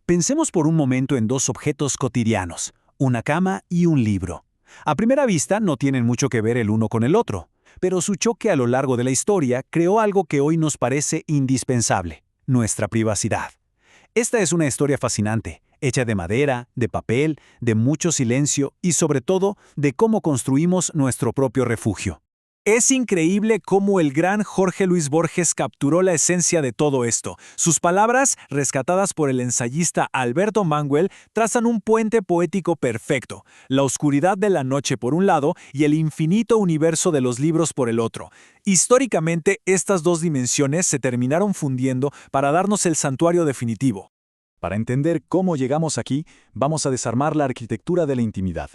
Pensemos por un momento en dos objetos cotidianos, una cama y un libro. A primera vista no tienen mucho que ver el uno con el otro, pero su choque a lo largo de la historia creó algo que hoy nos parece indispensable, nuestra privacidad. Esta es una historia fascinante, hecha de madera, de papel, de mucho silencio y sobre todo de cómo construimos nuestro propio refugio. Es increíble cómo el gran Jorge Luis Borges capturó la esencia de todo esto. Sus palabras, rescatadas por el ensayista Alberto Manguel, trazan un puente poético perfecto. La oscuridad de la noche por un lado y el infinito universo de los libros por el otro. Históricamente, estas dos dimensiones se terminaron fundiendo para darnos el santuario definitivo. Para entender cómo llegamos aquí, vamos a desarmar la arquitectura de la intimidad.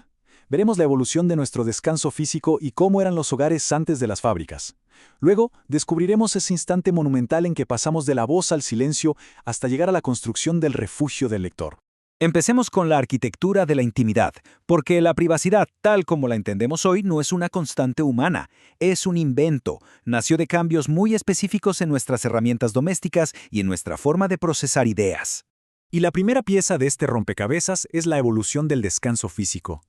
Veremos la evolución de nuestro descanso físico y cómo eran los hogares antes de las fábricas. Luego, descubriremos ese instante monumental en que pasamos de la voz al silencio hasta llegar a la construcción del refugio del lector. Empecemos con la arquitectura de la intimidad, porque la privacidad, tal como la entendemos hoy, no es una constante humana, es un invento. Nació de cambios muy específicos en nuestras herramientas domésticas y en nuestra forma de procesar ideas. Y la primera pieza de este rompecabezas es la evolución del descanso físico.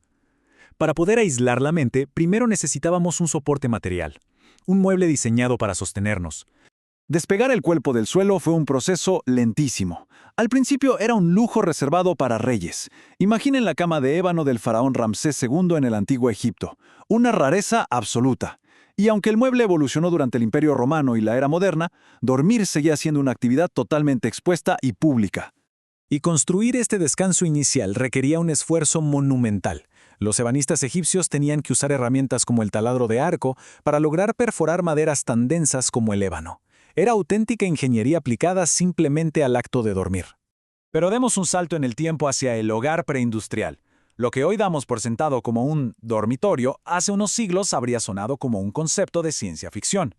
Para poder aislar la mente, primero necesitábamos un soporte material, un mueble diseñado para sostenernos. Despegar el cuerpo del suelo fue un proceso lentísimo. Al principio era un lujo reservado para reyes. Imaginen la cama de ébano del faraón Ramsés II en el antiguo Egipto, una rareza absoluta. Y aunque el mueble evolucionó durante el Imperio Romano y la era moderna, dormir seguía siendo una actividad totalmente expuesta y pública. Y construir este descanso inicial requería un esfuerzo monumental. Los ebanistas egipcios tenían que usar herramientas como el taladro de arco para lograr perforar maderas tan densas como el ébano. Era auténtica ingeniería aplicada simplemente al acto de dormir. Pero demos un salto en el tiempo hacia el hogar preindustrial. Lo que hoy damos por sentado como un dormitorio, hace unos siglos habría sonado como un concepto de ciencia ficción.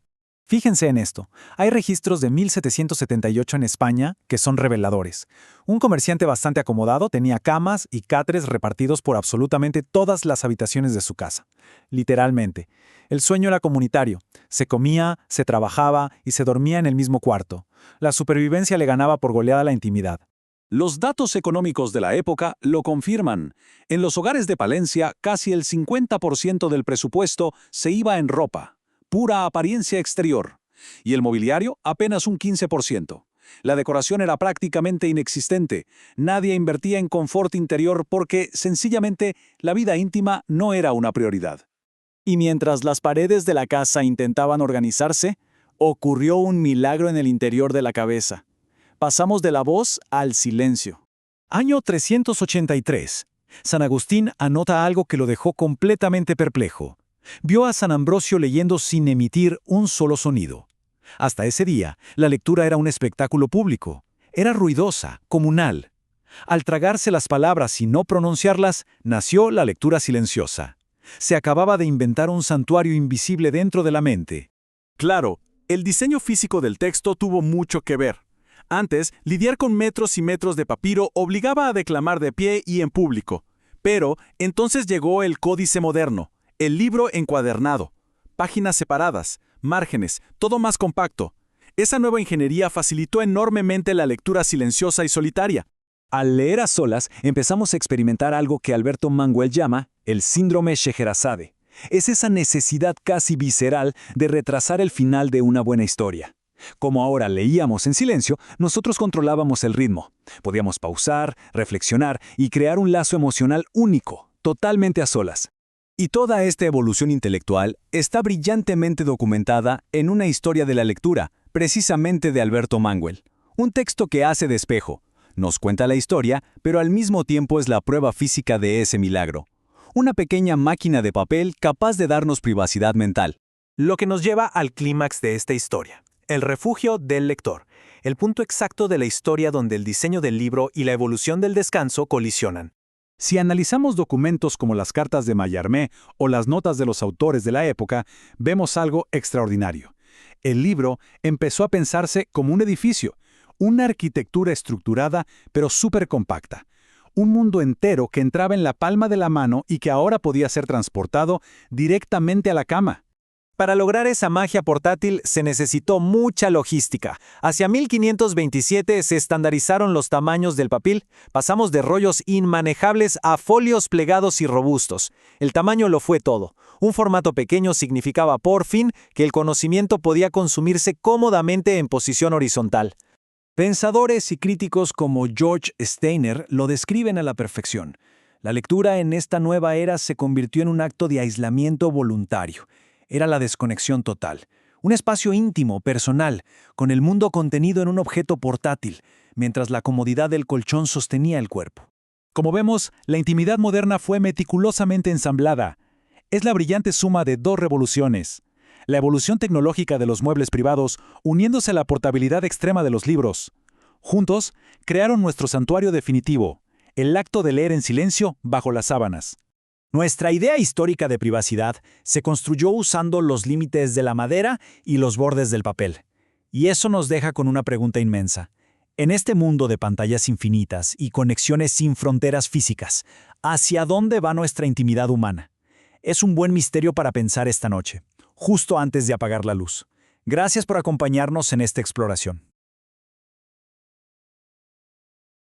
Fíjense en esto, hay registros de 1778 en España que son reveladores. Un comerciante bastante acomodado tenía camas y catres repartidos por absolutamente todas las habitaciones de su casa. Literalmente, el sueño era comunitario. Se comía, se trabajaba y se dormía en el mismo cuarto. La supervivencia le ganaba por goleada a la intimidad. Los datos económicos de la época lo confirman. En los hogares de Palencia, casi el 50% del presupuesto se iba en ropa. Pura apariencia exterior, y el mobiliario apenas un 15%. La decoración era prácticamente inexistente, nadie invertía en confort interior porque, sencillamente, la vida íntima no era una prioridad. Y mientras las paredes de la casa intentaban organizarse, ocurrió un milagro en el interior de la cabeza. Pasamos de la voz al silencio. Año 383. San Agustín anota algo que lo dejó completamente perplejo. Vio a San Ambrosio leyendo sin emitir un solo sonido. Hasta ese día, la lectura era un espectáculo público. Era ruidosa, comunal. Al tragarse las palabras y no pronunciarlas, nació la lectura silenciosa. Se acababa de inventar un santuario invisible dentro de la mente. Claro, el diseño físico del texto tuvo mucho que ver. Antes, lidiar con metros y metros de papiro obligaba a declamar de pie y en público. Pero entonces llegó el códice moderno. El libro encuadernado, páginas separadas, márgenes, todo más compacto. Esa nueva ingeniería facilitó enormemente la lectura silenciosa y solitaria. Al leer a solas, empezamos a experimentar algo que Alberto Manguel llama el síndrome Scheherazade. Es esa necesidad casi visceral de retrasar el final de una buena historia. Como ahora leíamos en silencio, nosotros controlábamos el ritmo. Podíamos pausar, reflexionar y crear un lazo emocional único, totalmente a solas. Y toda esta evolución intelectual está brillantemente documentada en una historia de la lectura, precisamente de Alberto Manguel. Un texto que hace de espejo. Nos cuenta la historia, pero al mismo tiempo es la prueba física de ese milagro. Una pequeña máquina de papel capaz de darnos privacidad mental. Lo que nos lleva al clímax de esta historia. El refugio del lector. El punto exacto de la historia donde el diseño del libro y la evolución del descanso colisionan. Si analizamos documentos como las cartas de Mallarmé o las notas de los autores de la época, vemos algo extraordinario. El libro empezó a pensarse como un edificio, una arquitectura estructurada pero súper compacta. Un mundo entero que entraba en la palma de la mano y que ahora podía ser transportado directamente a la cama. Para lograr esa magia portátil se necesitó mucha logística. Hacia 1527 se estandarizaron los tamaños del papel, pasamos de rollos inmanejables a folios plegados y robustos. El tamaño lo fue todo. Un formato pequeño significaba por fin que el conocimiento podía consumirse cómodamente en posición horizontal. Pensadores y críticos como George Steiner lo describen a la perfección. La lectura en esta nueva era se convirtió en un acto de aislamiento voluntario. Era la desconexión total. Un espacio íntimo, personal, con el mundo contenido en un objeto portátil, mientras la comodidad del colchón sostenía el cuerpo. Como vemos, la intimidad moderna fue meticulosamente ensamblada. Es la brillante suma de dos revoluciones. La evolución tecnológica de los muebles privados uniéndose a la portabilidad extrema de los libros. Juntos, crearon nuestro santuario definitivo, el acto de leer en silencio bajo las sábanas. Nuestra idea histórica de privacidad se construyó usando los límites de la madera y los bordes del papel. Y eso nos deja con una pregunta inmensa. En este mundo de pantallas infinitas y conexiones sin fronteras físicas, ¿hacia dónde va nuestra intimidad humana? Es un buen misterio para pensar esta noche, justo antes de apagar la luz. Gracias por acompañarnos en esta exploración.